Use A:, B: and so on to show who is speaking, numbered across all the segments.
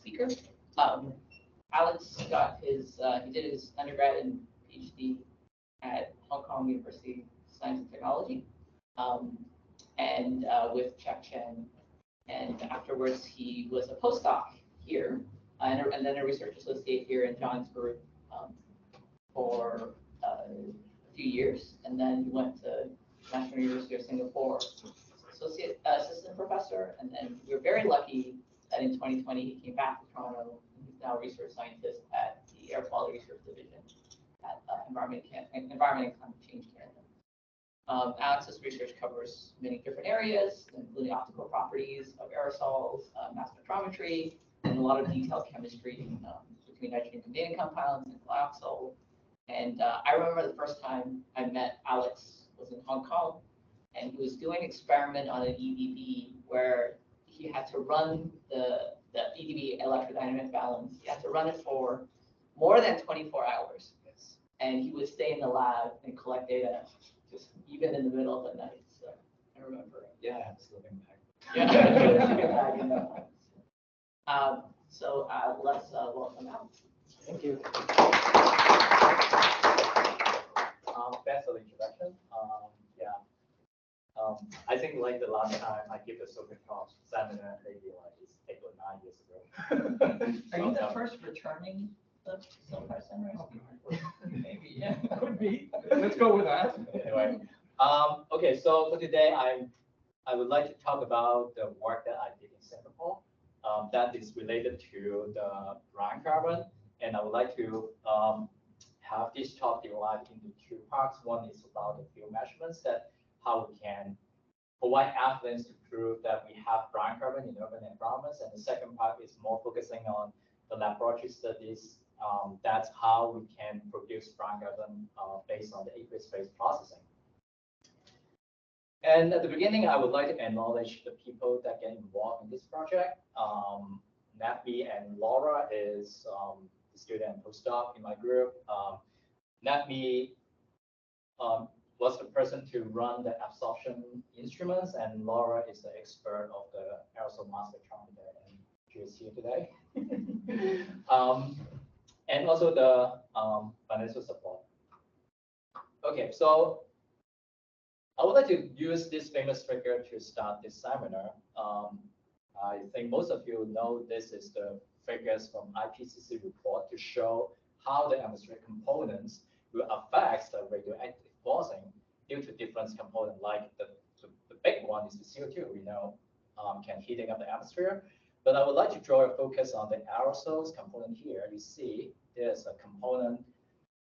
A: speaker. Alex got his, he did his undergrad and PhD at Hong Kong University of Science and Technology, and with Jack Chen. And afterwards, he was a postdoc here, and then a research associate here in John's group for a few years. And then he went to National University of Singapore, assistant professor. And then we were very lucky that in 2020, he came back to Toronto. He's now a research scientist at the Air Quality Research Division at Environment and Climate Change Canada. Alex's research covers many different areas, including optical properties of aerosols, mass spectrometry, and a lot of detailed chemistry between nitrogen-containing compounds and glyoxal. And I remember the first time I met Alex was in Hong Kong, and he was doing an experiment on an EDB where he had to run the EDB electrodynamic balance. He had to run it for more than 24 hours. Yes. And he would stay in the lab and collect data, just even in the middle of the night. So I remember it.
B: Yeah, I have a sleeping bag.
A: Yeah, sleeping bag in the So let's welcome Alex.
B: Thank you. Thanks for the introduction. I think like the last time I gave the SOCAAR Seminar, maybe like it's 8 or 9 years ago.
A: Are you the first returning the SOCAAR Seminar? Maybe, yeah.
B: Could be. Let's go with that. Anyway, okay. So for today, I would like to talk about the work that I did in Singapore. That is related to the brown carbon, and I would like to have this talk divided into 2 parts. One is about the field measurements, that how we can provide evidence to prove that we have brown carbon in urban environments, and the second part is more focusing on the laboratory studies. That's how we can produce brown carbon based on the aqueous-phase processing. And at the beginning, I would like to acknowledge the people that get involved in this project. Natmi and Laura is the student and postdoc in my group. Natmi was the person to run the absorption instruments, and Laura is the expert of the aerosol mass spectrometer, and she is here today. And also the financial support. Okay, so I would like to use this famous figure to start this seminar. I think most of you know this is the figures from IPCC report to show how the atmospheric components will affect the radioactive forcing due to different components. Like the big one is the CO2, we know can heating up the atmosphere. But I would like to draw a focus on the aerosols component here. You see there's a component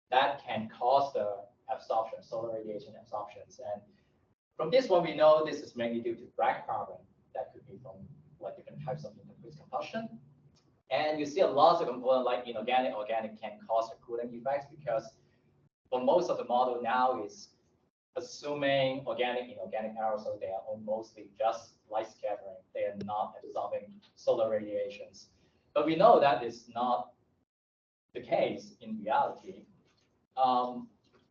B: that can cause the absorption, solar radiation absorptions. And from this one, we know this is mainly due to black carbon. That could be from like different types of interface combustion. And you see a lot of components like inorganic, organic can cause the cooling effects, because for most of the model now is assuming organic, inorganic aerosols, they are mostly just light scattering. They are not absorbing solar radiations. But we know that is not the case in reality.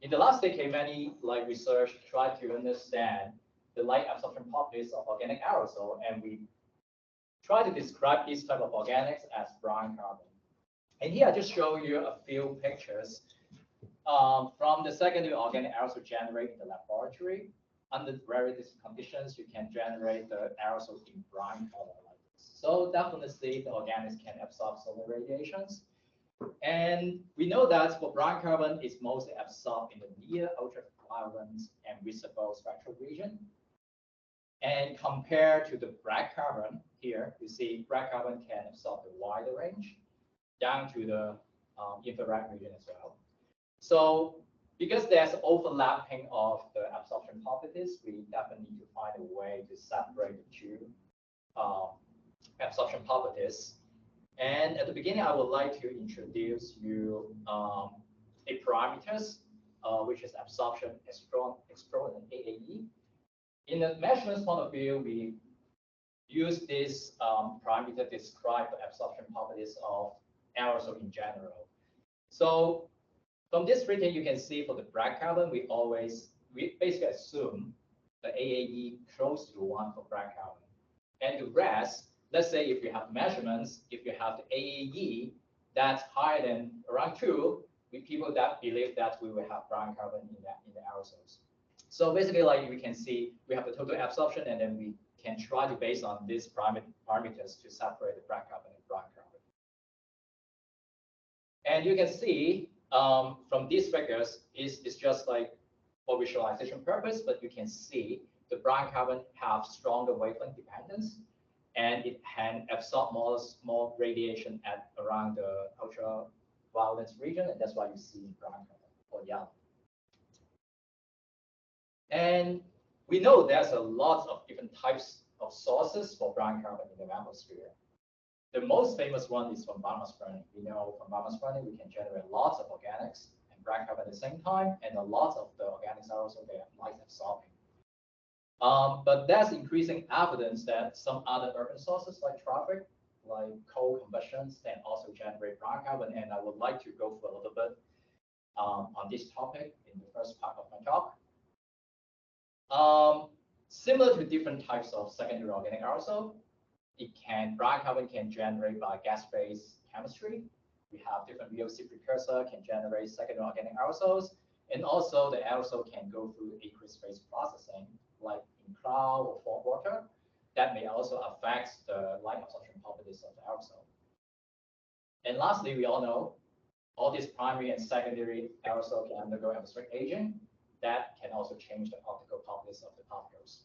B: In the last decade, many research tried to understand the light absorption properties of organic aerosol, and we try to describe these type of organics as brown carbon. And here I just show you a few pictures from the secondary organic aerosol generated in the laboratory. Under various conditions, you can generate the aerosol in brown color like this. So definitely the organics can absorb solar radiations. And we know that for brown carbon, it's mostly absorbed in the near ultraviolet and visible spectral region. And compared to the black carbon here, you see black carbon can absorb the wider range down to the infrared region as well. So because there's overlapping of the absorption properties, we definitely need to find a way to separate the 2 absorption properties. And at the beginning, I would like to introduce you a parameters, which is absorption exponent AAE. In the measurements point of view, we use this parameter to describe the absorption properties of aerosol in general. So from this figure, you can see for the black carbon, we basically assume the AAE close to 1 for black carbon. And the rest, let's say if you have measurements, if you have the AAE that's higher than around 2, people that believe that we will have brown carbon in the aerosols. So basically, like we can see, we have the total absorption, and then we can try to base on these parameters to separate the black carbon and brown carbon. And you can see from these figures, it's just like for visualization purpose, but you can see the brown carbon have stronger wavelength dependence, and it can absorb more radiation at around the ultraviolet region, and that's why you see brown carbon or yellow. And we know there's a lot of different types of sources for brown carbon in the atmosphere. The most famous one is from biomass burning. We know from biomass burning we can generate lots of organics and brown carbon at the same time, and a lot of the organics are also there, light absorbing. But there's increasing evidence that some other urban sources like traffic, like coal combustions, can also generate brown carbon, and I would like to go through a little bit on this topic in the first part of my talk. Similar to different types of secondary organic aerosol, brown carbon can generate by gas-phase chemistry. We have different VOC precursor can generate secondary organic aerosols, and also the aerosol can go through aqueous-phase processing, like in cloud or fog water. That may also affect the light absorption properties of the aerosol. And lastly, we all know all these primary and secondary aerosol can undergo atmospheric aging. That can also change the optical properties of the particles.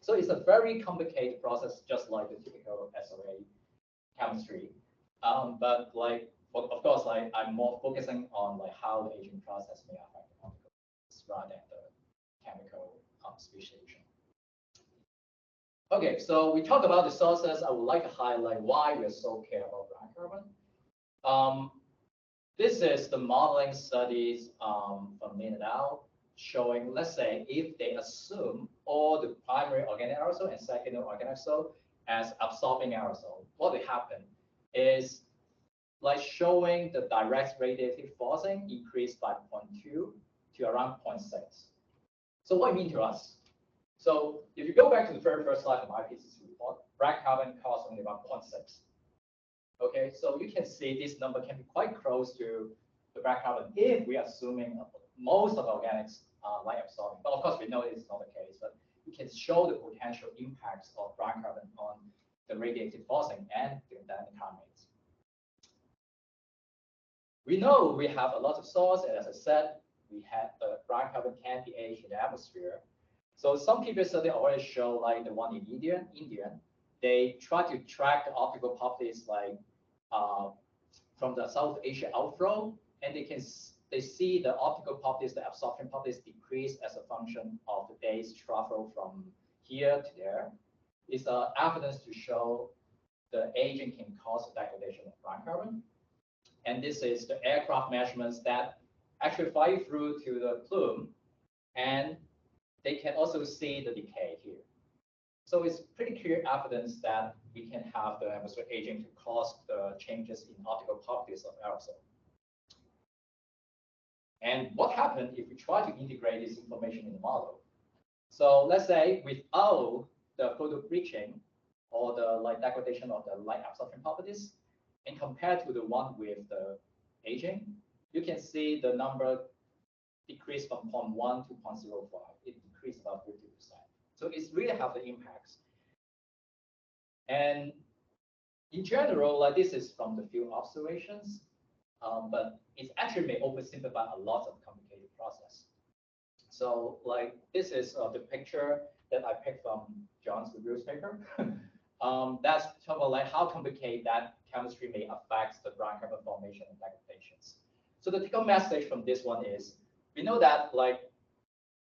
B: So it's a very complicated process, just like the typical SOA chemistry. But like, of course, like I'm more focusing on like how the aging process may affect the particles rather than the chemical speciation. Okay, so we talked about the sources. I would like to highlight why we so care about brown carbon. This is the modeling studies from Lin et al. Showing, let's say, if they assume all the primary organic aerosol and secondary organic aerosol as absorbing aerosol, what will happen is like showing the direct radiative forcing increased by 0.2 to around 0.6. So what it means to us? So if you go back to the very first slide of my IPCC report, brown carbon costs only about 0.6. Okay, so you can see this number can be quite close to the brown carbon if we are assuming most of organics are light absorbing. But of course, we know it's not the case, but we can show the potential impacts of brown carbon on the radiative forcing and the dynamic climates. We know we have a lot of source, and as I said, we have the brown carbon can be aged in the atmosphere. So some people study already show, like the one in India, they try to track the optical properties like from the South Asia outflow, and they see the optical properties, the absorption properties decrease as a function of the day's travel from here to there. It's evidence to show the aging can cause degradation of brown carbon. And this is the aircraft measurements that actually fly through to the plume, and they can also see the decay here. So it's pretty clear evidence that we can have the atmospheric aging to cause the changes in optical properties of aerosol. And what happens if we try to integrate this information in the model? So let's say without the photo bleaching or the light degradation of the light absorption properties, and compared to the one with the aging, you can see the number decreased from 0.1 to 0.05. It decreased about 50%. So it's really have the impacts. And in general, like this is from the field observations, but it actually may oversimplify a lot of complicated process. So like this is the picture that I picked from John's reviews paper. That's talking about like how complicated that chemistry may affect the brown carbon formation and degradations. So the take-home message from this one is, we know that like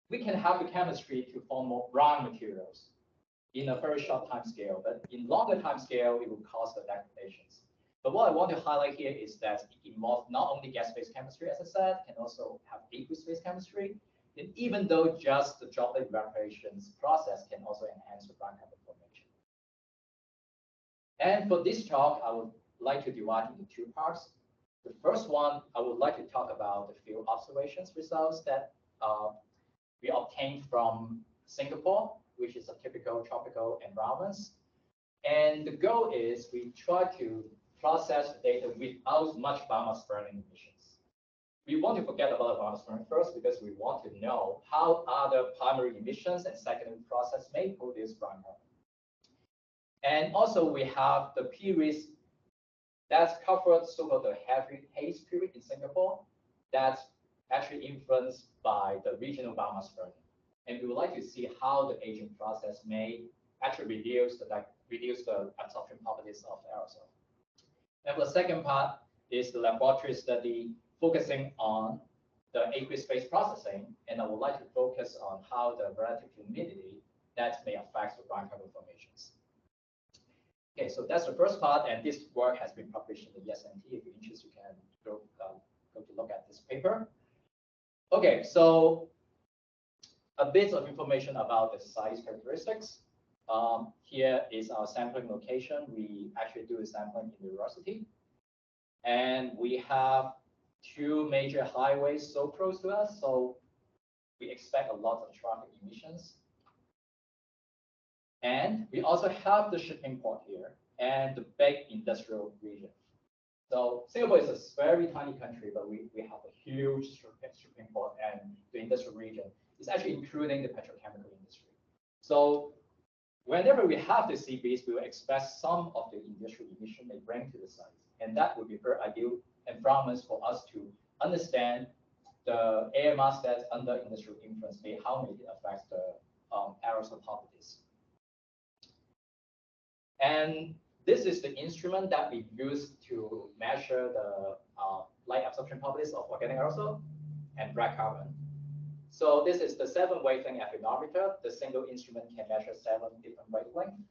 B: we can have the chemistry to form more brown materials in a very short time scale, but in longer time scale, it will cause the degradations. But what I want to highlight here is that it involves not only gas-phase chemistry, as I said, can also have aqueous-phase chemistry. And even though just the droplet evaporations process can also enhance the brown carbon formation. And for this talk, I would like to divide into two parts. The first one, I would like to talk about the field observations results that we obtained from Singapore, which is a typical tropical environment. And the goal is we try to process the data without much biomass burning emissions. We want to forget about the biomass burning first because we want to know how other primary emissions and secondary process may produce brown carbon. And also we have the periods that's covered so-called the heavy haze period in Singapore that's actually influenced by the regional biomass burning. And we would like to see how the aging process may actually reduce the absorption properties of the aerosol. And the second part is the laboratory study focusing on the aqueous-phase processing, and I would like to focus on how the relative humidity that may affect the brown carbon formations. Okay, so that's the first part, and this work has been published in the ESNT. If you're interested, you can go to look at this paper. Okay, so a bit of information about the size characteristics. Here is our sampling location. We actually do the sampling in the university. And we have two major highways so close to us, so we expect a lot of traffic emissions. And we also have the shipping port here and the big industrial region. So Singapore is a very tiny country, but we have a huge shipping port, and the industrial region is actually including the petrochemical industry. So whenever we have the sea breeze, we will expect some of the industrial emission may bring to the site. And that would be a very ideal environment for us to understand the air mass that's under industrial influence, how may it affect the aerosol properties. And this is the instrument that we use to measure the light absorption properties of organic aerosol and black carbon. So this is the 7 wavelength aphanometer. The single instrument can measure 7 different wavelengths.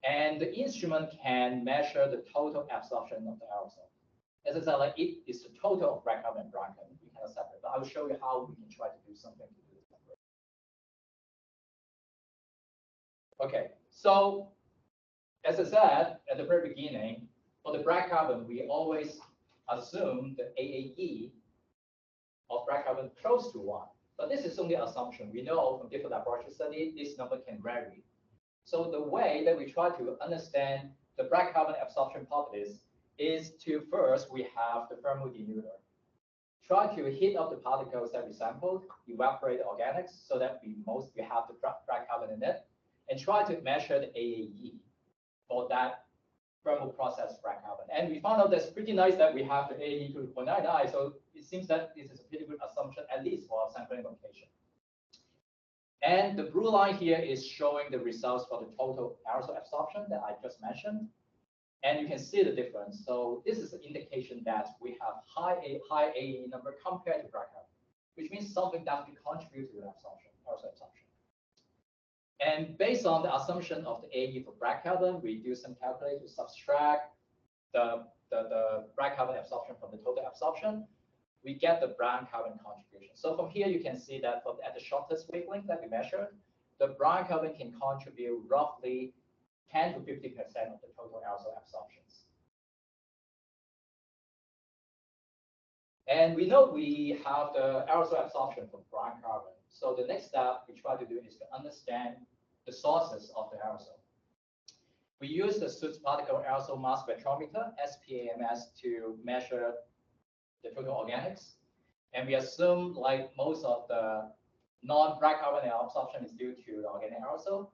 B: And the instrument can measure the total absorption of the aerosol. As I said, like it is the total of black carbon and brown carbon. We cannot separate, but I will show you how we can try to do something to do this. Okay, so as I said at the very beginning, for the black carbon, we always assume the AAE of black carbon close to 1. But this is only an assumption. We know from different laboratory studies, this number can vary. So the way that we try to understand the black carbon absorption properties is to first, we have the thermal denuder. Try to heat up the particles that we sampled, evaporate the organics so that we have the black carbon in it, and try to measure the AAE for that thermal process black carbon. And we found out that's pretty nice that we have the AAE to 0.99. So it seems that this is a pretty good assumption, at least for our sampling location. And the blue line here is showing the results for the total aerosol absorption that I just mentioned. And you can see the difference. So this is an indication that we have high AAE number compared to black carbon, which means something that will contribute to the absorption, aerosol absorption. And based on the assumption of the AE for black carbon, we do some calculation to subtract the black carbon absorption from the total absorption. We get the brown carbon contribution. So from here, you can see that at the shortest wavelength that we measured, the brown carbon can contribute roughly 10 to 50% of the total aerosol absorptions. And we know we have the aerosol absorption from brown carbon. So the next step we try to do is to understand the sources of the aerosol. We use the soot particle aerosol mass spectrometer, SPAMS, to measure the total organics. And we assume like most of the non-black carbon absorption is due to the organic aerosol.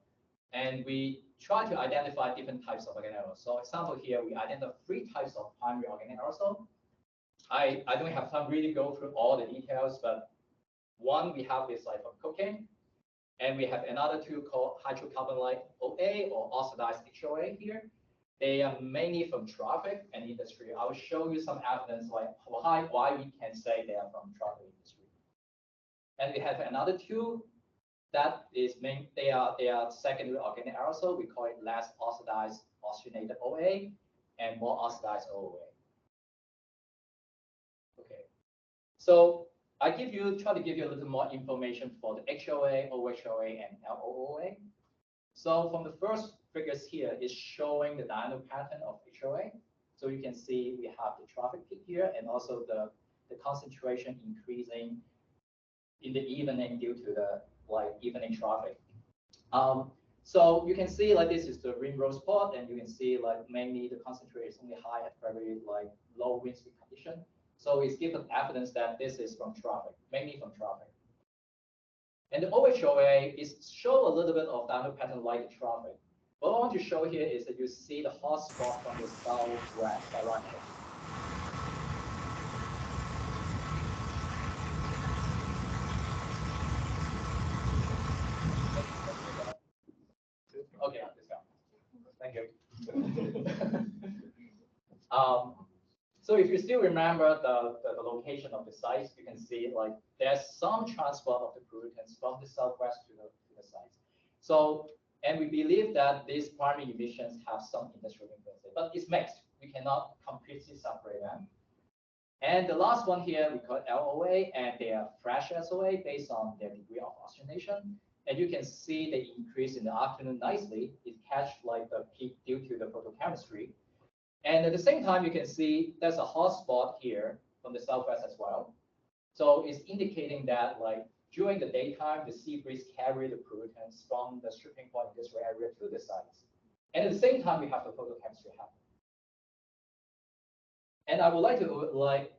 B: And we try to identify different types of organic aerosol. So example here, we identify 3 types of primary organic aerosol. I don't have time really go through all the details, but one we have is like from cooking, and we have another 2 called hydrocarbonate OA or oxidized HOA here. They are mainly from traffic and industry. I will show you some evidence like why we can say they are from traffic industry. And we have another 2 that is they are secondary organic aerosol. We call it less oxidized oxygenated OA and more oxidized OA. Okay, so I try to give you a little more information for the HOA, OHOA, and LOOA. So from the first figures here is showing the diurnal pattern of HOA. So you can see we have the traffic peak here and also the concentration increasing in the evening due to the evening traffic. So you can see like this is the rim-rose spot, and you can see like mainly the concentration is only high at very like low wind speed condition. So it's given evidence that this is from traffic, mainly from traffic. And the OHOA is show a little bit of downward pattern like the traffic. What I want to show here is that you see the hot spot from the southwest direction. Okay, thank you. So if you still remember the location of the sites, you can see like there's some transport of the pollutants from the southwest to the sites. So, and we believe that these primary emissions have some industrial influence, but it's mixed. We cannot completely separate them. And the last one here, we call LOA, and they are fresh SOA based on their degree of oxygenation. And you can see the increase in the afternoon nicely. It catch like the peak due to the photochemistry. And at the same time, you can see there's a hot spot here from the southwest as well. So it's indicating that like during the daytime, the sea breeze carry the pollutants from the stripping point industrial area to the sites. And at the same time, we have the photochemistry happening. And I would like to like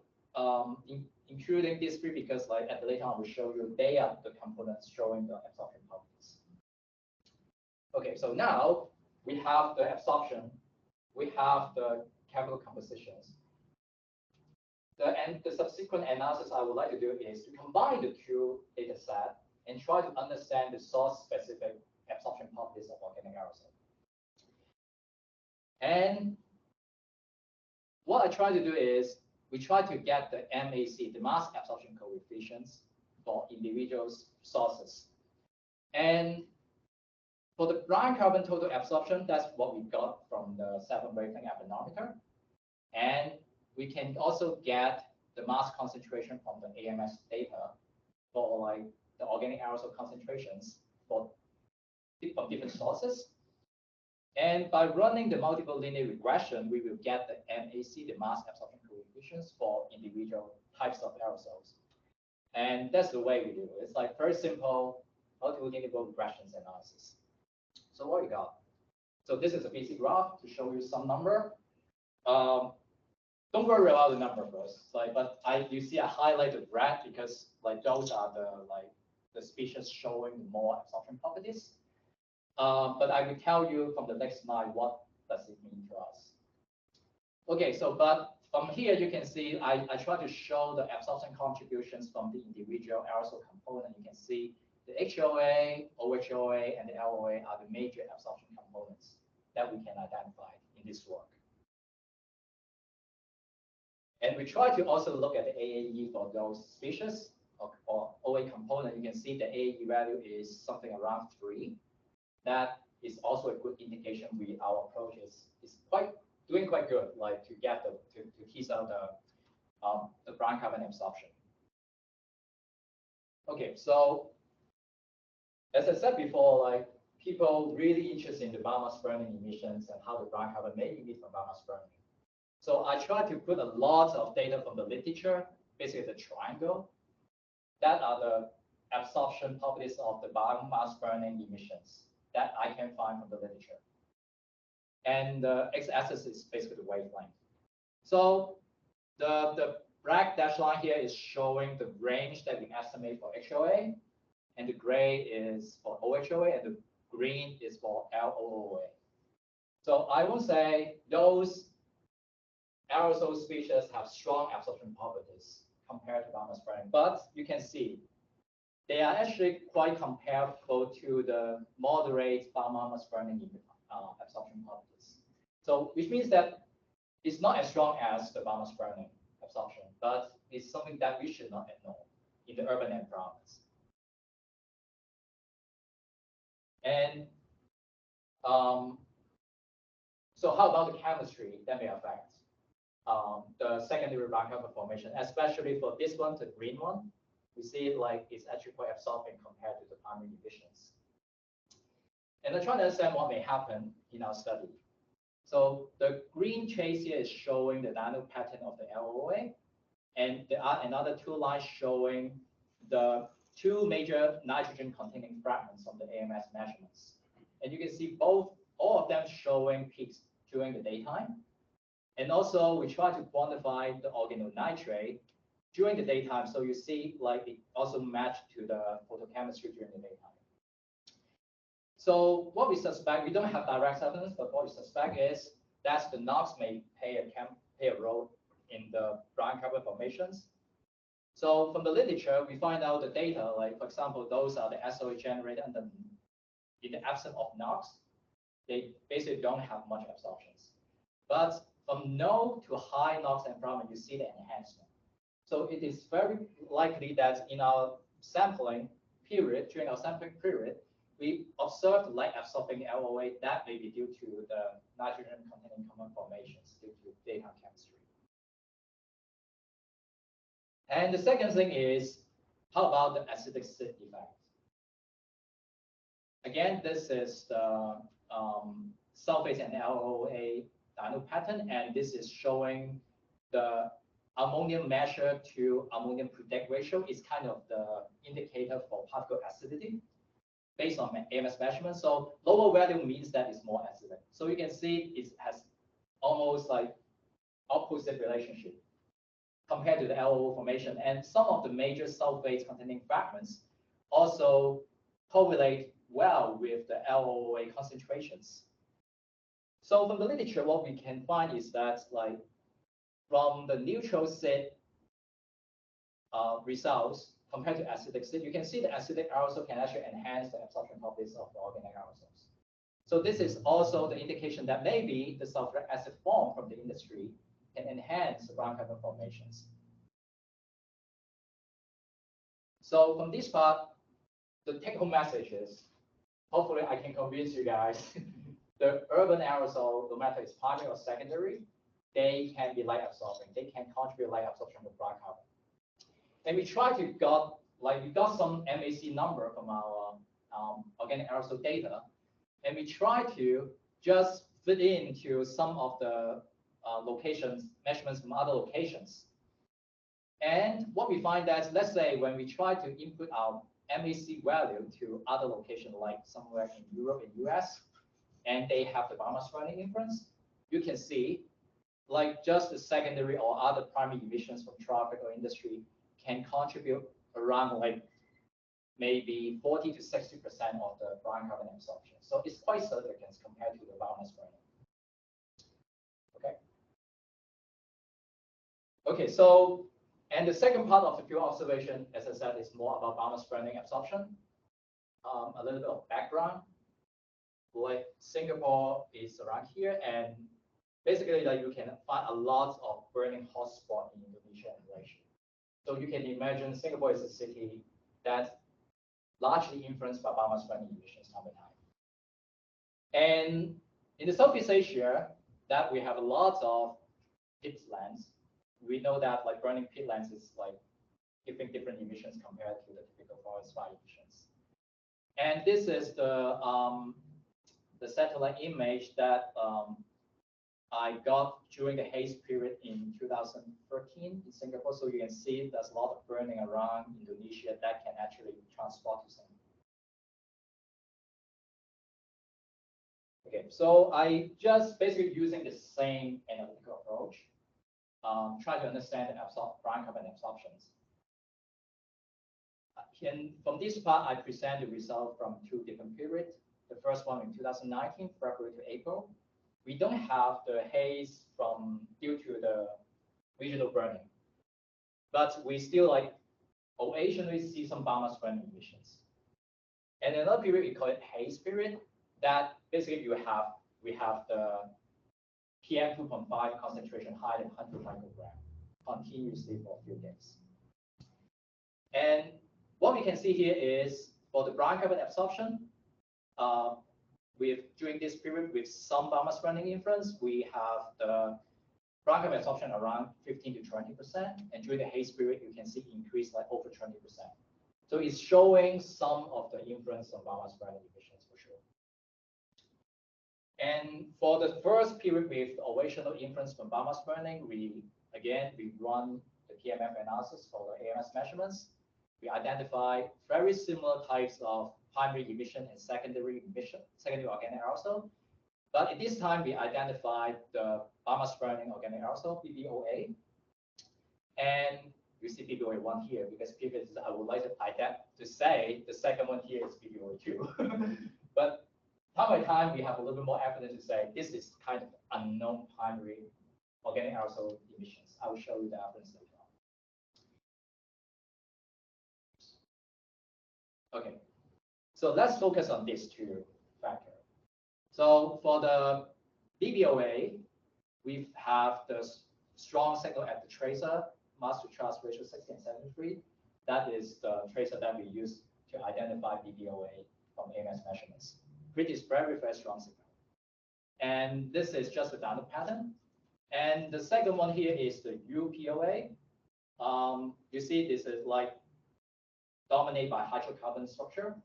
B: including these three because like at the later on, I will show you they are the components showing the absorption properties. Okay, so now we have the absorption. We have the chemical compositions. And the subsequent analysis I would like to do is to combine the two data set and try to understand the source-specific absorption properties of organic aerosol. And what I try to do is we try to get the MAC, the mass absorption coefficients for individual sources. And for the brown carbon total absorption, that's what we got from the 7-wavelength absorptiometer. And we can also get the mass concentration from the AMS data for like the organic aerosol concentrations from different sources. And by running the multiple linear regression, we will get the MAC, the mass absorption coefficients for individual types of aerosols. And that's the way we do it. It's like very simple multiple linear regressions analysis. So what we got? So this is a basic graph to show you some number. Don't worry about the number first. Like, but you see I highlighted red because like those are the species showing more absorption properties. But I will tell you from the next slide what does it mean to us. Okay, so but from here you can see I try to show the absorption contributions from the individual aerosol component. You can see the HOA, OHOA, and the LOA are the major absorption components that we can identify in this work. And we try to also look at the AAE for those species or OA component. You can see the AAE value is something around 3. That is also a good indication our approach is doing quite good, like to get to tease out the brown carbon absorption. Okay, so as I said before, like people really interested in the biomass burning emissions and how the brown carbon may emit from biomass burning. So I try to put a lot of data from the literature, basically the triangle, that are the absorption properties of the biomass burning emissions that I can find from the literature. And the x-axis is basically the wavelength. So the black dashed line here is showing the range that we estimate for HOA, and the gray is for OHOA, and the green is for LOOA. So I will say those aerosol species have strong absorption properties compared to biomass burning, but you can see they are actually quite comparable to the moderate biomass burning absorption properties. So which means that it's not as strong as the biomass burning absorption, but it's something that we should not ignore in the urban environments. And so how about the chemistry that may affect the secondary brown carbon formation, especially for this one, the green one? We see it like it's actually quite absorbing compared to the primary emissions. And I'm trying to understand what may happen in our study. So the green trace here is showing the nano pattern of the LOA, and there are another 2 lines showing the 2 major nitrogen-containing fragments of the AMS measurements. And you can see all of them showing peaks during the daytime. And also, we try to quantify the organonitrate during the daytime. So you see, like, it also matched to the photochemistry during the daytime. So what we suspect, we don't have direct evidence, but what we suspect is that the NOx may play a role in the brown carbon formations. So from the literature, we find out the data, like, for example, those are the SOA generated in the absence of NOx. They basically don't have much absorptions. But from low to high NOx environment, you see the enhancement. So it is very likely that in our sampling period, during our sampling period, we observed light absorbing LOA that may be due to the nitrogen containing common formations due to daytime chemistry. And the second thing is, how about the acidic sit effect? Again, this is the sulfates and LOA diurnal pattern, and this is showing the ammonium measure to ammonium predict ratio is kind of the indicator for particle acidity based on AMS measurement. So lower value means that it's more acidic. So you can see it has almost like opposite relationship compared to the LOO formation. And some of the major sulfates containing fragments also correlate well with the LOA concentrations. So from the literature, what we can find is that, like, from the neutral sit results compared to acidic sit, you can see the acidic aerosol can actually enhance the absorption properties of the organic aerosols. So this is also the indication that maybe the sulfuric acid formed from the industry can enhance the brown carbon formations. So from this part, the take-home message is, hopefully I can convince you guys, the urban aerosol, no matter it's primary or secondary, they can be light absorbing. They can contribute light absorption to brown carbon. And we try to we got some MAC number from our organic aerosol data, and we try to just fit into some of the locations, measurements from other locations. And what we find that, let's say when we try to input our MAC value to other locations, like somewhere in Europe and US, and they have the biomass burning inference, you can see like just the secondary or other primary emissions from traffic or industry can contribute around like maybe 40 to 60% of the brown carbon absorption. So it's quite significant compared to the biomass burning. Okay. Okay, so, and the second part of the field observation, as I said, is more about biomass burning absorption. A little bit of background. Like Singapore is around here, and basically like you can find a lot of burning hotspot in Indonesia and Malaysia. So you can imagine Singapore is a city that's largely influenced by biomass burning emissions time to time. And in the Southeast Asia, that we have a lot of peatlands. We know that like burning peatlands is like giving different emissions compared to the typical forest fire emissions. And this is the satellite image that I got during the haze period in 2013 in Singapore. So you can see there's a lot of burning around Indonesia that can actually transport to Singapore. Okay, so I just basically using the same analytical approach, try to understand the brown carbon absorptions. And from this part, I present the result from two different periods. The first one in 2019, February to April. We don't have the haze due to the regional burning, but we still like occasionally see some biomass burning emissions. And another period we call it haze period. That basically we have the PM 2.5 concentration higher than 100 microgram continuously for a few days. And what we can see here is for the brown carbon absorption, during this period with some biomass burning influence, we have the brown carbon absorption around 15 to 20%, and during the haze period, you can see increase like over 20%. So it's showing some of the influence of biomass burning emissions for sure. And for the first period with occasional influence from biomass burning, we run the PMF analysis for the AMS measurements. We identify very similar types of primary emission and secondary emission, secondary organic aerosol. But at this time, we identified the biomass burning organic aerosol, BBOA. And you see BBOA1 here, because previously I would like to say the second one here is BBOA2. But time by time, we have a little bit more evidence to say this is kind of unknown primary organic aerosol emissions. I will show you the evidence later on. Okay, so let's focus on these two factors. So for the BBOA, we have the strong signal at the tracer, mass to charge ratio 60 and 73. That is the tracer that we use to identify BBOA from AMS measurements. Which is very, very strong signal. And this is just a download pattern. And the second one here is the UPOA. You see this is like dominated by hydrocarbon structure.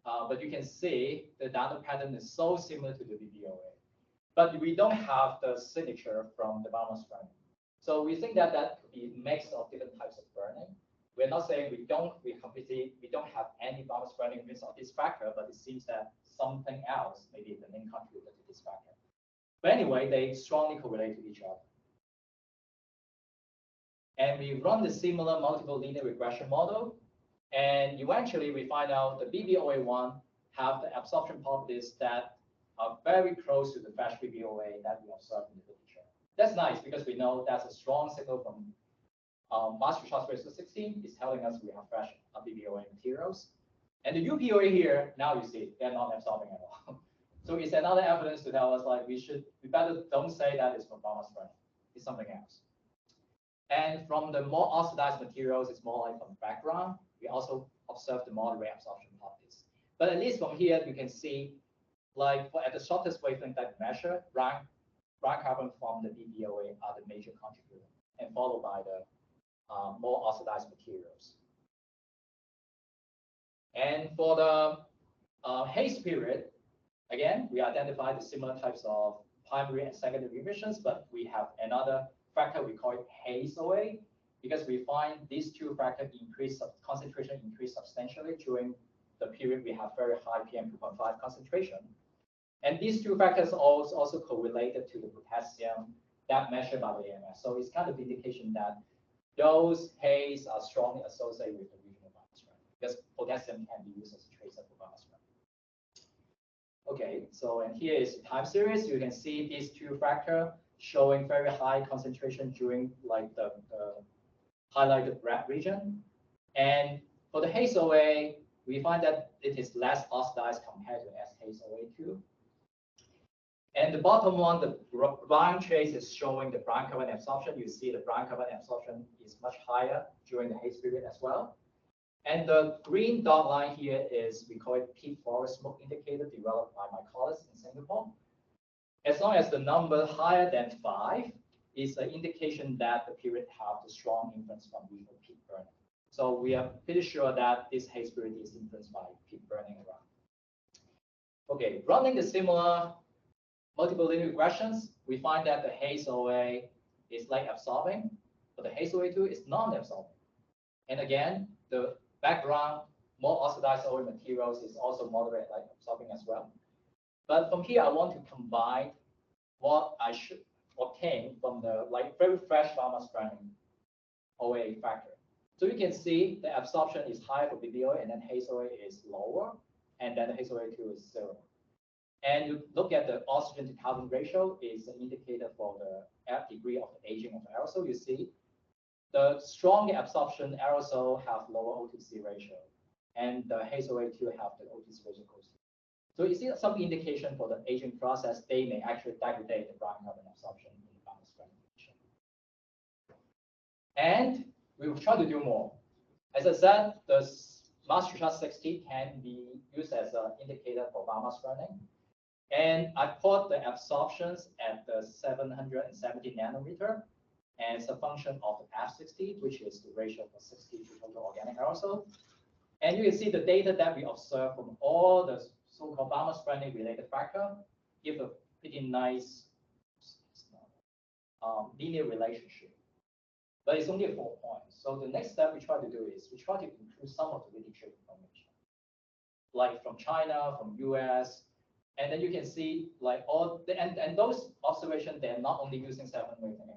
B: But you can see the download pattern is so similar to the BBOA. But we don't have the signature from the biomass burning. So we think that that could be a mix of different types of burning. We're not saying we don't have any biomass burning because of this factor, but it seems that something else may be the main contributor to this factor. But anyway, they strongly correlate to each other. And we run the similar multiple linear regression model. And eventually we find out the BBOA1 have the absorption properties that are very close to the fresh BBOA that we observed in the literature. That's nice because we know that's a strong signal from mass to charge ratio 16 is telling us we have fresh BBOA materials. And the UPOA here, now you see, they're not absorbing at all. So it's another evidence to tell us like we better don't say that it's from biomass burning. It's something else. And from the more oxidized materials, it's more like from the background. We also observe the moderate absorption properties. But at least from here, you can see, like at the shortest wavelength that we measure, brown carbon from the BBOA are the major contributor, and followed by the more oxidized materials. And for the haze period, again, we identified the similar types of primary and secondary emissions, but we have another factor we call it haze OA, because we find these two factors concentration increase substantially during the period we have very high PM2.5 concentration. And these two factors also correlated to the potassium that measured by the AMS. So it's kind of indication that those haze are strongly associated with the regional biomass burning, because potassium can be used as a tracer for biomass burning. Okay, so and here is the time series. You can see these two factors showing very high concentration during like the highlighted red region. And for the haze OA, we find that it is less oxidized compared to S-haze OA2. And the bottom one, the brown trace is showing the brown carbon absorption. You see the brown carbon absorption is much higher during the haze period as well. And the green dot line here is, we call it peat forest smoke indicator developed by my colleagues in Singapore. As long as the number higher than 5 is an indication that the period have the strong influence from regional peat burning. So we are pretty sure that this haze period is influenced by peat burning around. Okay, running the similar multiple linear regressions, we find that the haze OA is light absorbing, but the haze OA2 is non-absorbing. And again, the background, more oxidized OA materials is also moderate light absorbing as well. But from here, I want to combine what I should obtain from the very fresh biomass burning OA factor. So you can see the absorption is higher for BBOA, and then haze OA is lower, and then the haze OA2 is 0. And you look at the oxygen to carbon ratio is an indicator for the degree of the aging of the aerosol. You see the strong absorption aerosol have lower O2C ratio, and the haze OA2 have the O2C ratio close. So you see some indication for the aging process, they may actually degrade the brown carbon absorption in the biomass burning condition. And we will try to do more. As I said, the mass to charge 60 can be used as an indicator for biomass burning. And I plot the absorptions at the 770 nanometer as a function of the F60, which is the ratio for 60 to total organic aerosol. And you can see the data that we observe from all the so-called biomass burning related factor give a pretty nice linear relationship. But it's only 4 points. So the next step we try to do is we try to include some of the literature information. like from China, from US, and then you can see like all the, and those observations, they're not only using 7-wave technique,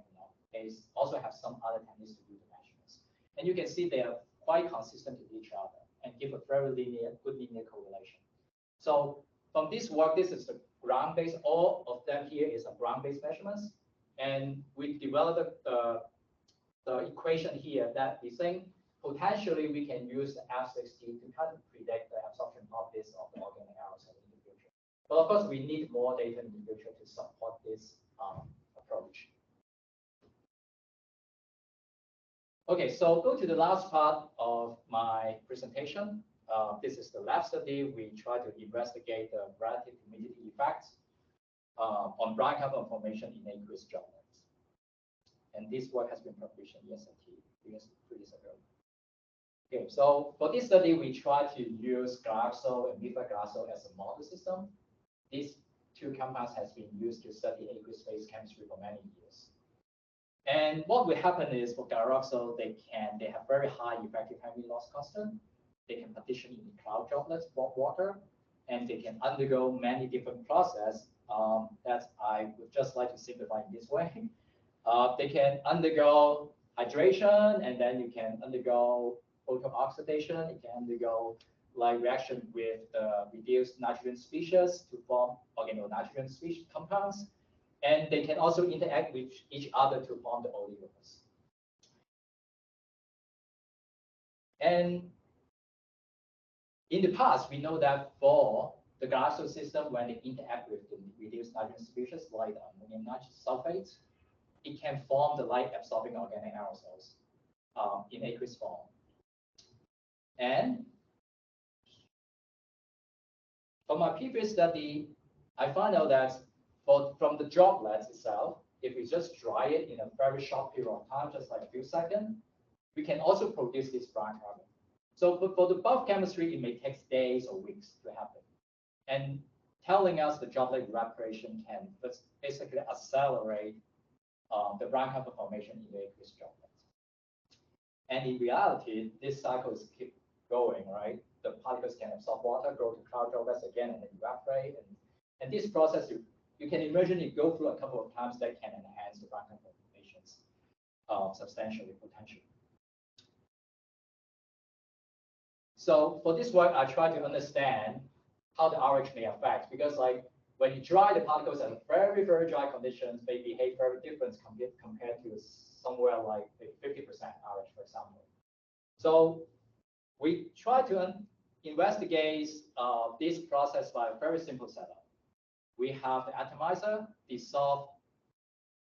B: they also have some other techniques to do the measurements. And you can see they are quite consistent with each other and give a very good linear correlation. So from this work, this is the ground-based, all of them here is a ground-based measurements. And we developed the equation here that we think potentially we can use the F60 to kind of predict the absorption properties of the organic aerosol in the future. But of course, we need more data in the future to support this approach. Okay, so go to the last part of my presentation. This is the lab study. We try to investigate the relative humidity effects on brine carbon formation in aqueous droplets. And this work has been published in ESNT 3 years ago. Okay, so for this study, we try to use glyoxal and methylglyoxal as a model system. These two compounds has been used to study aqueous-phase chemistry for many years. And what will happen is for glyoxal, they have very high effective heavy loss constant. They can partition in cloud droplets for water, and they can undergo many different processes that I would just like to simplify in this way. They can undergo hydration, and then you can undergo photooxidation. You can undergo like reaction with reduced nitrogen species to form organonitrogen species compounds. And they can also interact with each other to form the oligomers. And in the past, we know that for the glyoxal system, when they interact with the reduced nitrogen species like ammonium nitrate sulfate, it can form the light-absorbing organic aerosols in aqueous form. And from my previous study, I found out that from the droplets itself, if we just dry it in a very short period of time, just like a few seconds, we can also produce this brine carbon. So for the bulk chemistry, it may take days or weeks to happen. And telling us the droplet evaporation can basically accelerate the brine carbon formation in the aqueous droplets. And in reality, this cycle is keep going, right? The particles can absorb water, go to cloud droplets again, and then evaporate. And this process, you can imagine it go through a couple of times that can enhance the brine carbon formations substantially, potentially. So for this work, I try to understand how the RH may affect, because like when you dry the particles at very, very dry conditions, they behave very different compared to somewhere like 50% RH, for example. So we try to investigate this process by a very simple setup. We have the atomizer dissolve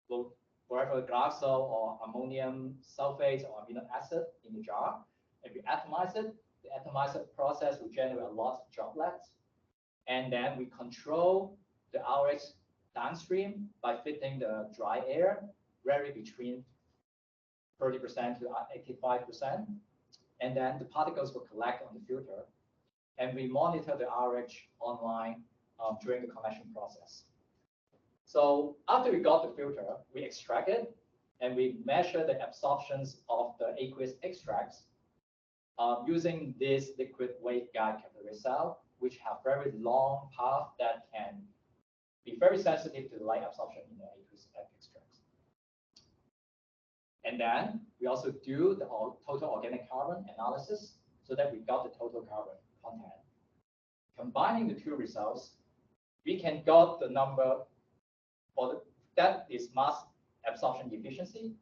B: whatever glyoxal or ammonium sulfate or amino acid in the jar. If we atomize it, the atomizer process will generate a lot of droplets. And then we control the RH downstream by fitting the dry air, vary between 30% to 85%. And then the particles will collect on the filter. And we monitor the RH online during the collection process. So after we got the filter, we extract it, and we measure the absorptions of the aqueous extracts using this liquid waveguide capillary cell, which have very long path that can be very sensitive to light absorption in the aqueous extracts. And then we also do the total organic carbon analysis so that we got the total carbon content. Combining the two results, we can get the number for that is mass absorption efficiency.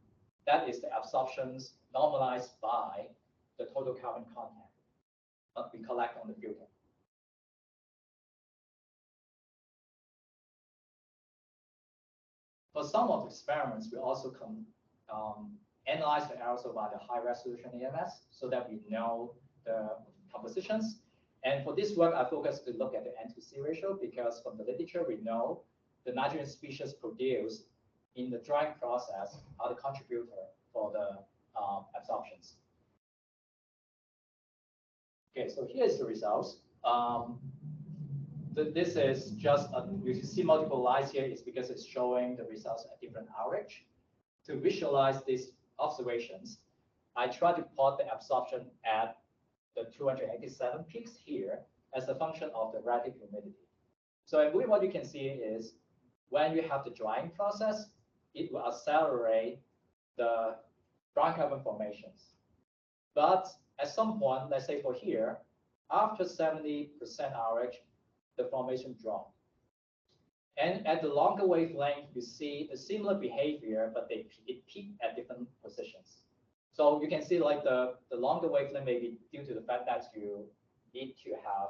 B: That is the absorptions normalized by the total carbon content that we collect on the filter. For some of the experiments, we also analyze the aerosol by the high resolution AMS so that we know the compositions. And for this work, I focus to look at the N2C ratio because from the literature, we know the nitrogen species produced in the drying process are the contributor for the absorptions. Okay, so here's the results. This is just, you see multiple lines here is because it's showing the results at different RH. To visualize these observations, I try to plot the absorption at the 287 peaks here as a function of the relative humidity. So what you can see is when you have the drying process, it will accelerate the brown carbon formations. But at some point, let's say for here, after 70% RH, the formation drop. And at the longer wavelength, you see a similar behavior, but it peaked at different positions. So you can see like the longer wavelength may be due to the fact that you need to have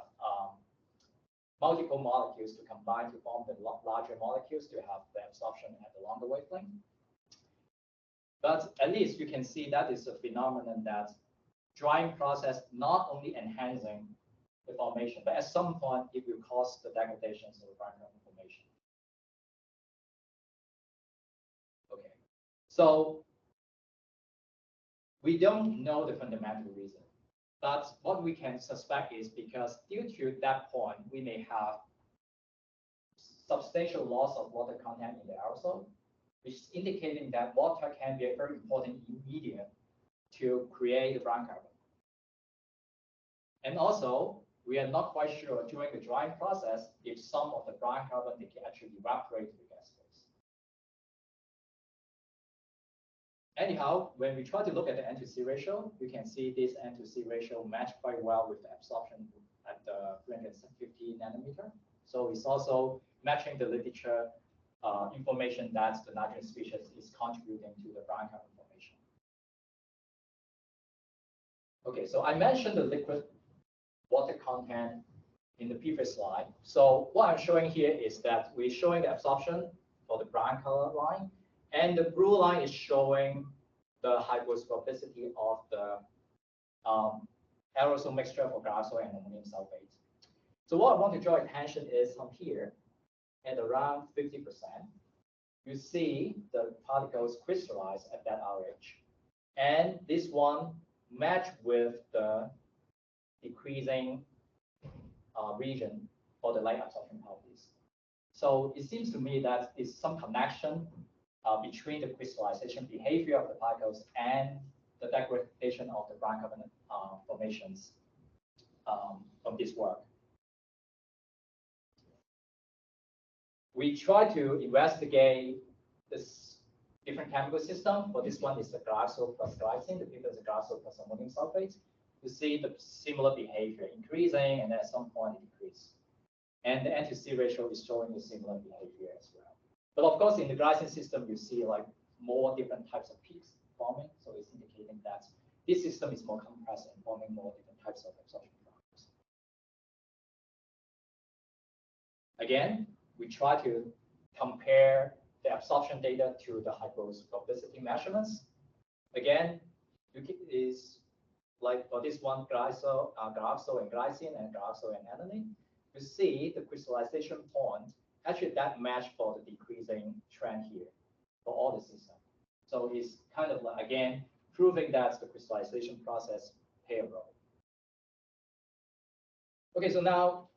B: multiple molecules to combine to form the larger molecules to have the absorption at the longer wavelength. But at least you can see that is a phenomenon that drying process not only enhancing the formation, but at some point it will cause the degradation of the brown carbon formation. Okay, so we don't know the fundamental reason, but what we can suspect is because due to that point, we may have substantial loss of water content in the aerosol, which is indicating that water can be a very important ingredient to create the brown carbon. And also, we are not quite sure during the drying process if some of the brown carbon they can actually evaporate to the gas phase. Anyhow, when we try to look at the N to C ratio, you can see this N to C ratio match quite well with the absorption at the 350 nanometer. So it's also matching the literature information that the nitrogen species is contributing to the brown carbon formation. Okay, so I mentioned the liquid water content in the previous slide. So what I'm showing here is that we're showing the absorption for the brown color line, and the blue line is showing the hygroscopicity of the aerosol mixture for glycol and ammonium sulfate. So what I want to draw attention is from here, at around 50%, you see the particles crystallize at that RH. And this one match with the decreasing region for the light absorption properties. So it seems to me that it's some connection between the crystallization behavior of the particles and the degradation of the brown carbon formations from this work. We try to investigate this different chemical system. For this one is the glycol plus glycine, the previous is glycol plus ammonium sulfate. You see the similar behavior increasing, and at some point it decreases. And the N to C ratio is showing the similar behavior as well. But of course, in the glycine system, you see like more different types of peaks forming. So it's indicating that this system is more compressed and forming more different types of absorption products. Again, we try to compare the absorption data to the hygroscopicity measurements. Again, is like for this one, glycol and glycine and glycol and adenine. You see the crystallization point, actually that match for the decreasing trend here for all the systems. So it's kind of like, again, proving that the crystallization process play a role. Okay, so now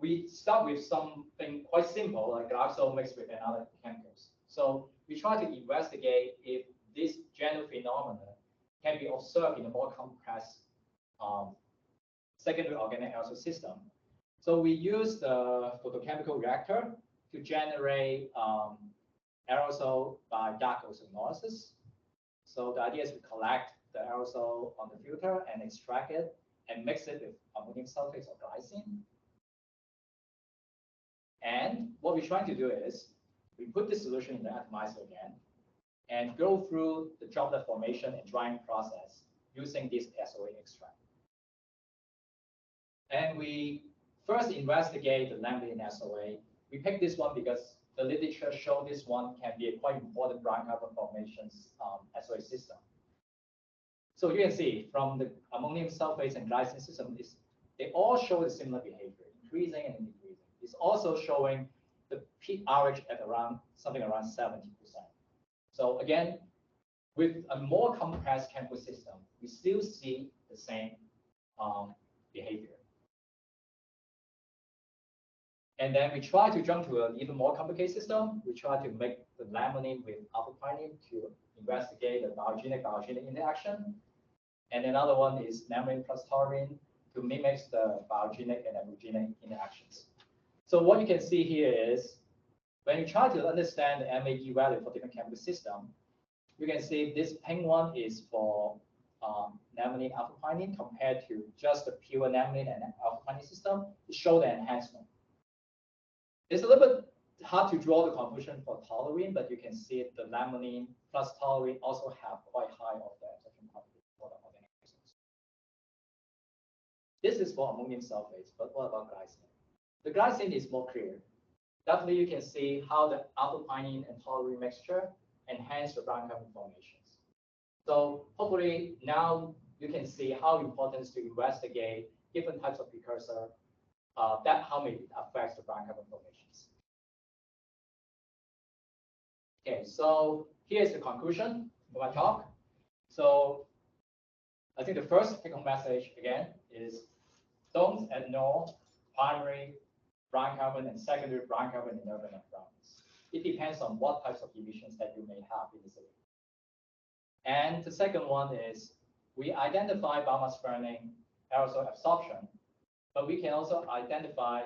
B: we start with something quite simple, like glycol mixed with another chemicals. So we try to investigate if this general phenomenon can be observed in a more compressed secondary organic aerosol system. So we use the photochemical reactor to generate aerosol by dark ozonolysis. So the idea is to collect the aerosol on the filter and extract it and mix it with ammonium sulfate or glycine. And what we're trying to do is we put the solution in the atomizer again and go through the droplet formation and drying process using this SOA extract. And we first investigate the lamellin SOA. We picked this one because the literature show this one can be a quite important brown carbon formations SOA system. So you can see from the ammonium sulfate and glycine system, they all show a similar behavior, increasing and decreasing. It's also showing the peak RH at around something around 70%. So again, with a more compressed chemical system, we still see the same behavior. And then we try to jump to an even more complicated system. We try to make the lamellin with alpha-pinene to investigate the biogenic interaction. And another one is lamellin plus taurine to mimic the biogenic and allergenic interactions. So what you can see here is when you try to understand the MAE value for different chemical system, you can see this pink one is for namaline alpha-pinene compared to just the pure namaline and alpha-pinene system to show the enhancement. It's a little bit hard to draw the conclusion for toluene, but you can see the namaline plus toluene also have quite high of the absorption property for the organic systems. This is for ammonium sulfate, but what about glycine? The glycine is more clear. Definitely, you can see how the alpha-pinene and toluene mixture enhance the brown carbon formations. So hopefully now you can see how important it is to investigate different types of precursor that how it affects the brown carbon formations. Okay, so here's the conclusion of my talk. So I think the first take-home message again is don't ignore primary brown carbon and secondary brown carbon in urban environments. It depends on what types of emissions that you may have in the city. And the second one is we identify biomass burning aerosol absorption, but we can also identify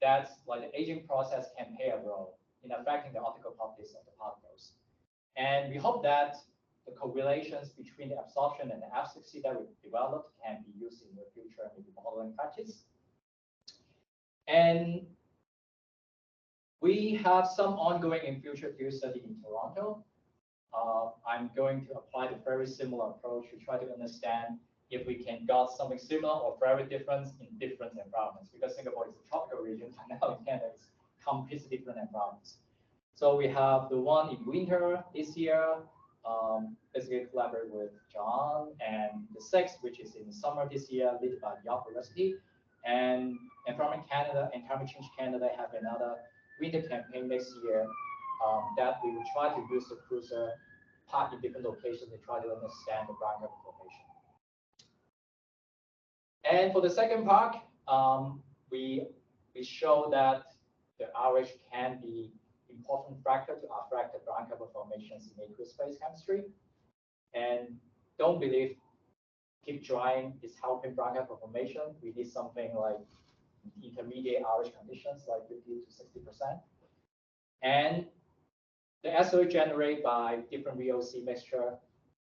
B: that like the aging process can play a role in affecting the optical properties of the particles. And we hope that the correlations between the absorption and the efficacy that we developed can be used in the future in the modeling practice. And we have some ongoing in future field study in Toronto. I'm going to apply the very similar approach to try to understand if we can got something similar or very different in different environments, because Singapore is a tropical region, and now in Canada it's completely different environments. So we have the one in winter this year, basically collaborate with John, and the sixth, which is in summer this year, led by York University. And Environment Canada and Climate Change Canada have another winter campaign next year that we will try to use the cruiser park in different locations to try to understand the brown carbon formation. And for the second part, we show that the RH can be important factor to affect the brown carbon formations in aqueous phase chemistry. And don't believe keep drying is helping brown carbon formation. We need something like intermediate RH conditions, like 50 to 60%. And the SOE generated by different VOC mixture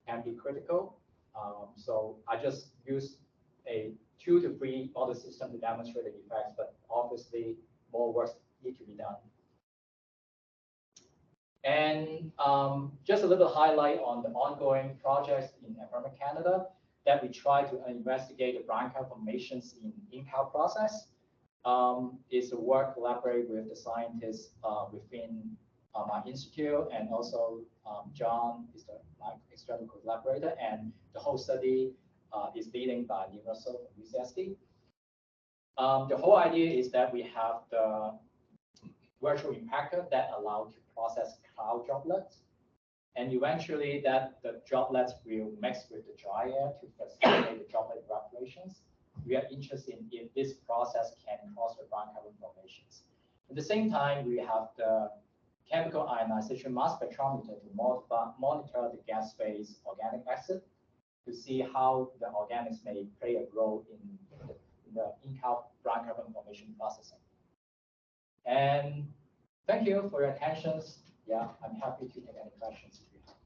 B: can be critical. So I just used a 2 to 3 model system to demonstrate the effects, but obviously more work needs to be done. And just a little highlight on the ongoing projects in Environment Canada that we try to investigate the brown carbon formations in in-cow process. Is the work collaborate with the scientists within my institute, and also John is my external collaborator, and the whole study is leading by Universal from UCSD. The whole idea is that we have the virtual impactor that allows to process cloud droplets, and eventually that the droplets will mix with the dry air to facilitate the droplet evaporations. We are interested in if this process can cause the brown carbon formations. At the same time, we have the chemical ionization mass spectrometer to monitor the gas phase organic acid to see how the organics may play a role in the in-cow brown carbon formation processing. And thank you for your attention. Yeah, I'm happy to take any questions if you have.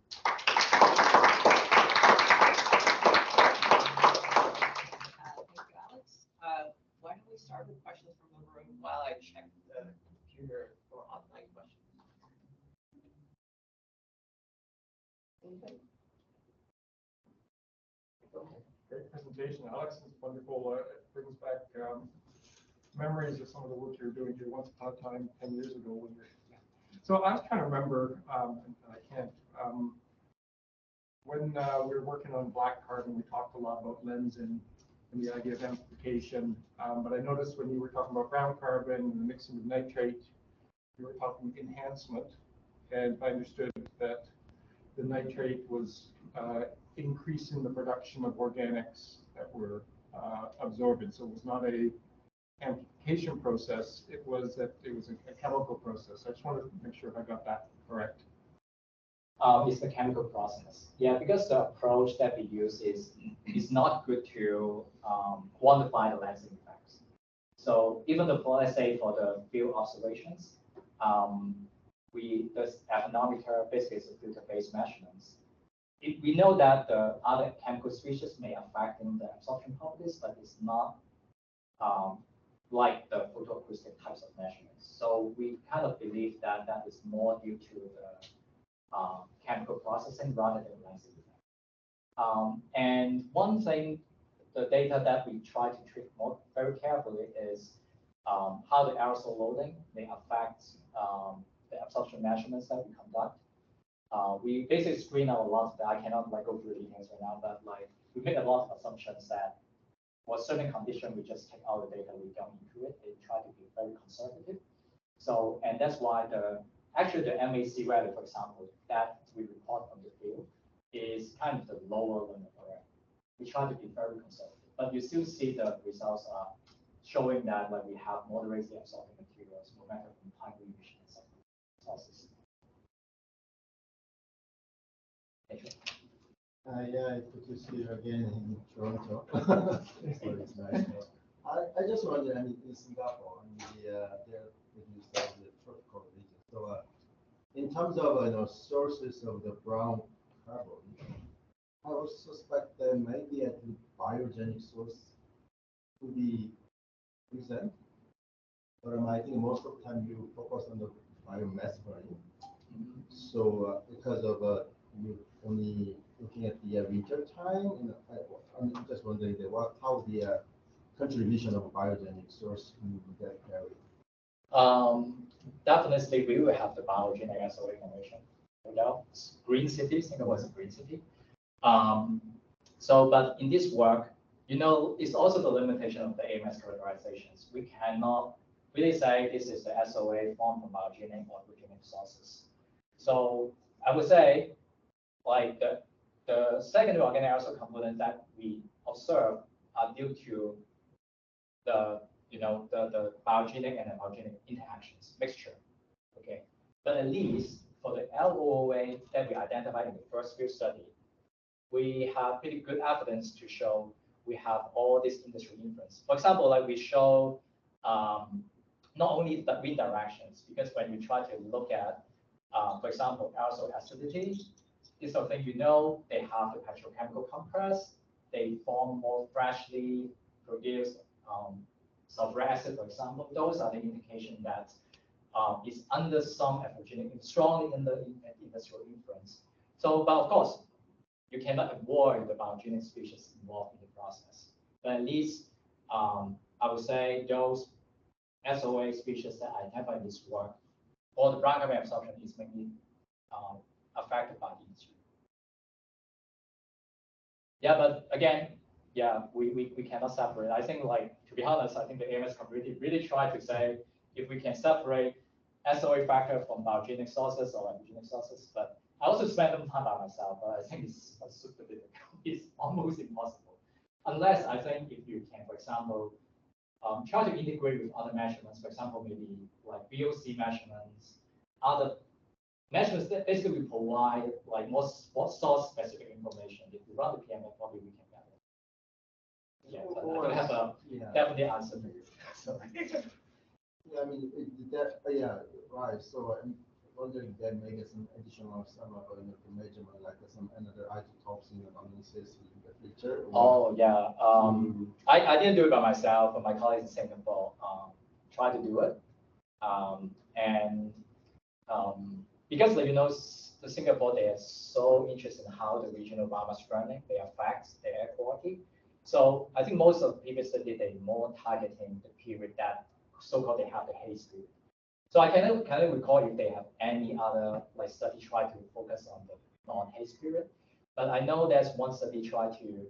A: Thank you, Alex. Why don't we start with questions from the room while I check the computer for offline questions? Anybody?
C: Great presentation, Alex. It's wonderful. It brings back memories of some of the work you were doing here once upon a time 10 years ago. When so I was trying to remember, and I can't, when we were working on black carbon, we talked a lot about lensing and the idea of amplification. But I noticed when you were talking about brown carbon and the mixing with nitrate, you were talking enhancement. And I understood that the nitrate was increasing the production of organics that were absorbed. So it was not a amplification process. It was a chemical process. I just wanted to make sure I got that correct.
B: It's the chemical process. Yeah, because the approach that we use is it's not good to quantify the lensing effects. So even for, let's say, for the field observations, the anemometer basically is a filter-based measurements. We know that the other chemical species may affect the absorption properties, but it's not like the photoacoustic types of measurements. So we kind of believe that that is more due to the chemical processing rather than lensing effect. And one thing, the data that we try to treat very carefully is how the aerosol loading may affect the absorption measurements that we conduct. We basically screen out a lot of that. I cannot go through the details right now, but we make a lot of assumptions that for certain condition, we just take out the data, we don't include it. They try to be very conservative. So, and that's why actually the MAC value, for example, that we report from the field is kind of the lower limit already. We try to be very conservative, but you still see the results are showing that we have moderately absorbing materials, no matter from time emission and second sources.
D: Yeah, it's good to see you again in Toronto. So it's nice. I just wonder, in Singapore, they're produced in the tropical region. So, in terms of sources of the brown carbon, I would suspect that maybe a biogenic source could be present. But I think most of the time you focus on the biomass burning. So, because of you only looking at the winter time, I'm just wondering how the contribution of a biogenic source in that area.
B: Definitely, we will have the biogenic SOA information. Green city, Singapore is a green city. But in this work, it's also the limitation of the AMS characterizations. We cannot really say this is the SOA formed from biogenic or organic sources. So I would say, the secondary organic aerosol components that we observe are due to the biogenic and biogenic interactions mixture. Okay, but at least for the LOOA that we identified in the first field study, we have pretty good evidence to show we have all this industry influence. For example, we show not only the wind directions, because when you try to look at, for example, aerosol acidity, this sort of thing, they have the petrochemical compress, they form more freshly produced sulfuric acid, for example. Those are the indication that is under some epigenic, strongly in the industrial influence. So, but of course, you cannot avoid the biogenic species involved in the process. But at least I would say those SOA species that identify this work, or the brown carbon absorption is mainly affected by the industry. Yeah, but again, we cannot separate. I think, to be honest, I think the AMS community really tried to say if we can separate SOA factor from biogenic sources or epigenic sources, but I also spent some time by myself, but I think it's super difficult. It's almost impossible. Unless I think if you can, for example, try to integrate with other measurements, for example, maybe VOC measurements, other measurements that basically provide more source specific information. If you run the PMF, probably we can get it. Yeah, but I don't have a definite answer for you. So.
D: Yeah, right. So I'm wondering then maybe some additional measurement, some another isotopes in the analysis in the future.
B: Oh yeah, I didn't do it by myself, but my colleagues in Singapore tried to do it, because the Singapore, they are so interested in how the regional biomass burning they affect the air quality. So I think most of the previous study they more targeting the period that so-called they have the haze period. So I cannot recall if they have any other study try to focus on the non-haze period. But I know there's one study try to,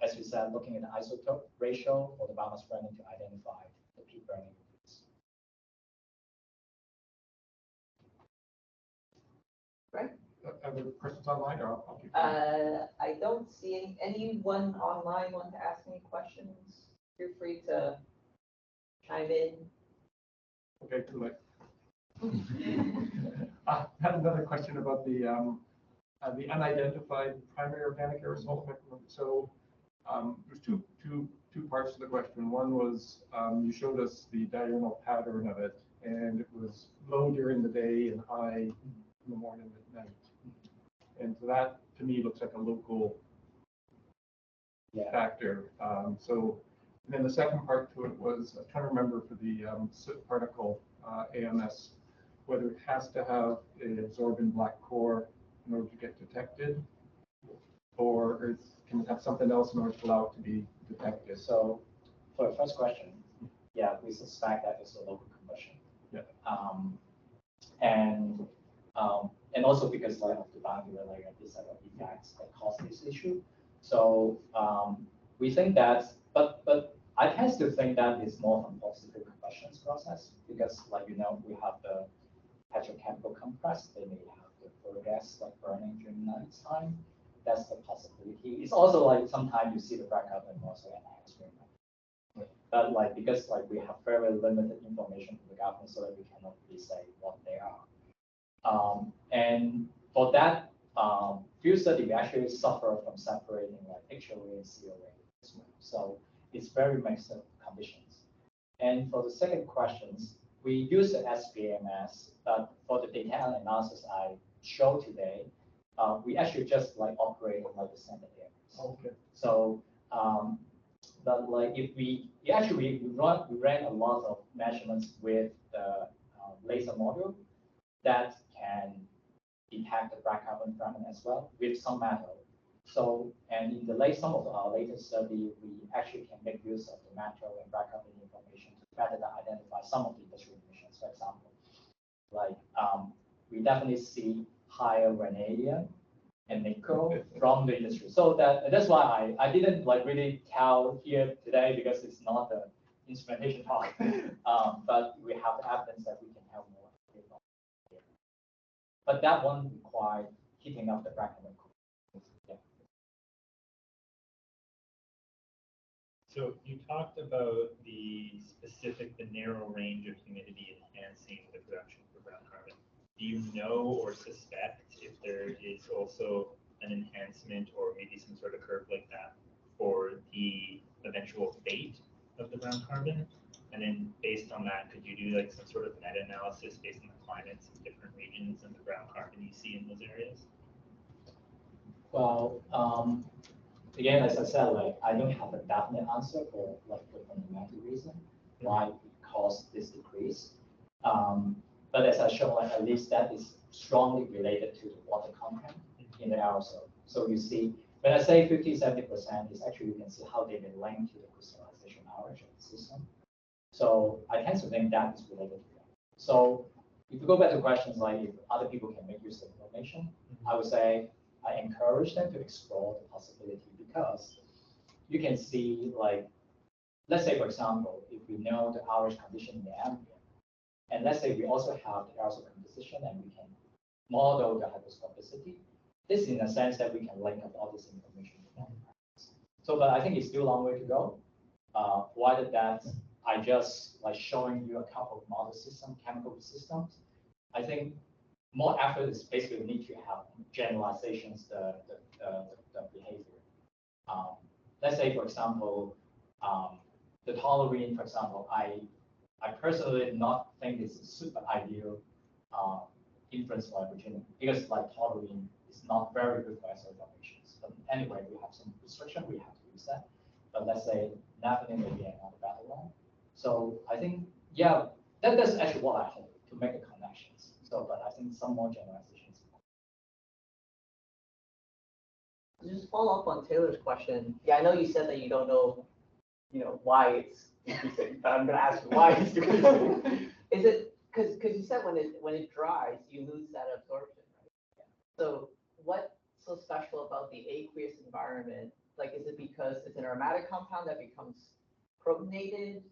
B: as you said, looking at the isotope ratio for the biomass burning to identify the peak burning.
A: Right.
C: Other questions online, or I'll keep
A: I don't see anyone online want to ask any questions. Feel free to chime in.
C: Okay, too late. I had another question about the unidentified primary organic aerosol. So There's two parts to the question. One was you showed us the diurnal pattern of it, and it was low during the day and high in the morning at night. And so that, to me, looks like a local factor. And then the second part to it was, I'm trying to remember for the soot particle AMS, whether it has to have an absorbent black core in order to get detected, or can it have something else in order to allow it to be detected?
B: So for the first question, yeah, we suspect that it's a local combustion.
C: Yeah.
B: And also because like of the boundary layer, this set of effects that cause this issue. So we think that, but I tend to think that it's more from positive combustion process because, like we have the petrochemical compress. They may have the flue gas like burning during night time. That's the possibility. It's also like sometimes you see the black carbon also enhanced during night. But like because like we have very limited information from the government, so that we cannot really say what they are. And for that field study, we actually suffer from separating like HOA and COA as well. So it's very mixed conditions. And for the second questions, we use the SPMS, but for the data analysis I showed today, we actually just like operate on like the standard areas.
C: Okay.
B: So, but like if we ran a lot of measurements with the laser module that can detect the black carbon fragment as well with some metal. So, and in some of our latest study, we actually can make use of the metal and black carbon information to better identify some of the industrial emissions. For example, like we definitely see higher vanadium and nickel from the industry. So that's why I didn't like really tell here today because it's not the instrumentation talk, but we have the evidence that we can help more. But that one required heating up the black carbon. Yeah.
E: So you talked about the narrow range of humidity enhancing the production for brown carbon. Do you know or suspect if there is also an enhancement or maybe some sort of curve like that for the eventual fate of the brown carbon? And then based on that, could you do like some sort of meta-analysis based on the climates of different regions and the brown carbon you see in those areas?
B: Well, again, as I said, like I don't have a definite answer for like the fundamental reason why it caused this decrease. But as I showed, like at least that is strongly related to the water content in the aerosol. So you see, when I say 50–70%, is actually you can see how they've been linked to the crystallization average of the system. So I tend to think that is related to that. So if you go back to questions like if other people can make use of information, I would say I encourage them to explore the possibility because you can see like, let's say for example, if we know the average condition in the ambient, and let's say we also have the aerosol composition and we can model the hygroscopicity, this is in a sense that we can link up all this information. So, but I think it's still a long way to go. Provided that I just like showing you a couple of model system, chemical systems. I think more effort is basically need to have generalizations, the behavior. Let's say, for example, the toluene, for example, I personally not think it's a super ideal inference for opportunity because like toluene is not very good for SO formations. But anyway, we have some restriction, we have to use that. But let's say naphthalene may be another better one. So I think, yeah, that's actually what I hope to make the connections. So, but I think some more generalizations.
A: Just follow up on Taylor's question. Yeah, I know you said that you don't know, why it's decreasing, but I'm going to ask you why it's decreasing. Is it because you said when it dries, you lose that absorption, right? Yeah. So what's so special about the aqueous environment? Like, is it because it's an aromatic compound that becomes protonated?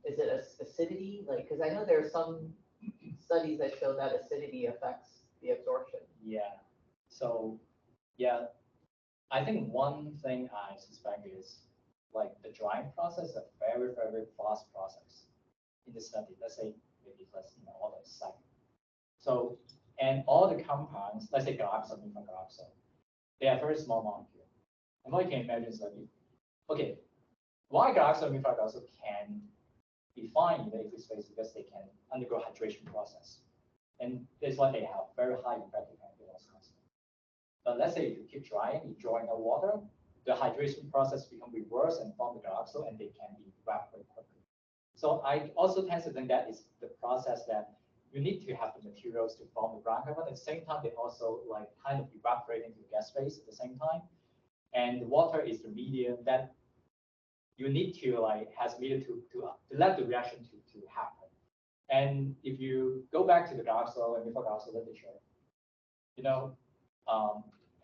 A: Is it acidity? Like, because I know there are some studies that show that acidity affects the absorption.
B: Yeah. So, yeah, I think one thing I suspect is like the drying process is a very, very fast process in the study. Let's say maybe less, all the second. So, and all the compounds, let's say galactose, methyl galactose, they are very small molecule. And what you can imagine is like, okay, why dioxide and methyl dioxide can be fine in the aqueous phase because they can undergo hydration process. And that's why they have very high effective chemical loss constant. But let's say if you keep drying, you draw in the water, the hydration process become reversed and form the dioxide, and they can be evaporate quickly. So I also tend to think that is the process that you need to have the materials to form the ground carbon. At the same time, they also like kind of evaporate into the gas phase at the same time. And the water is the medium that you need to like has medium to let the reaction to happen. And if you go back to the dioxide and methyl dioxide literature, you know,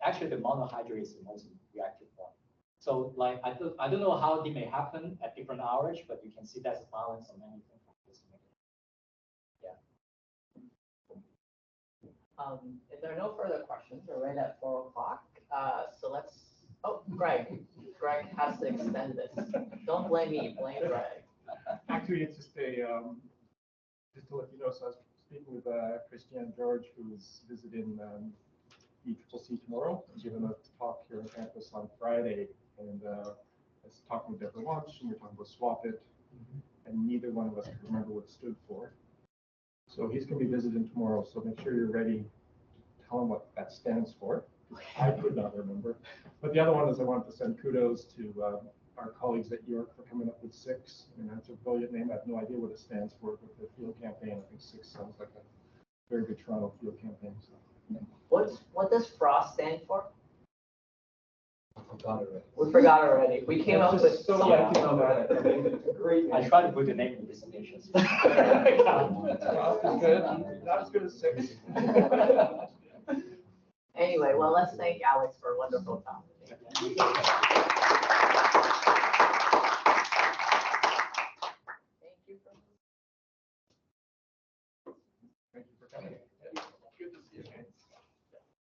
B: actually the monohydrate is the most reactive one. So like I don't know how it may happen at different hours, but you can see that's a balance of many different factors. Yeah.
A: If there are no further questions, we're right at 4 o'clock. So let's. Oh, Greg. Greg has to extend this. Don't blame me. Blame Greg.
C: Actually, it's just just to let you know. So I was speaking with Christiane George, who's visiting ECCC tomorrow, giving a talk here on campus on Friday, and I was talking with Deborah lunch, and we we're talking about swap it, and neither one of us could remember what it stood for. So he's going to be visiting tomorrow, so make sure you're ready to tell him what that stands for. I could not remember. But the other one is I wanted to send kudos to our colleagues at York for coming up with 6. And that's a brilliant name. I have no idea what it stands for, but the field campaign, I think 6 sounds like a very good Toronto field campaign. So.
A: What does FROST stand for?
B: Forgot already.
A: We forgot already. We came up with
C: so
A: some.
C: lucky on that. I mean, it's a great name.
B: I try to put the name in the presentations.
C: Frost is good. Not as good as 6.
A: Anyway, well, let's thank Alex for a wonderful talk.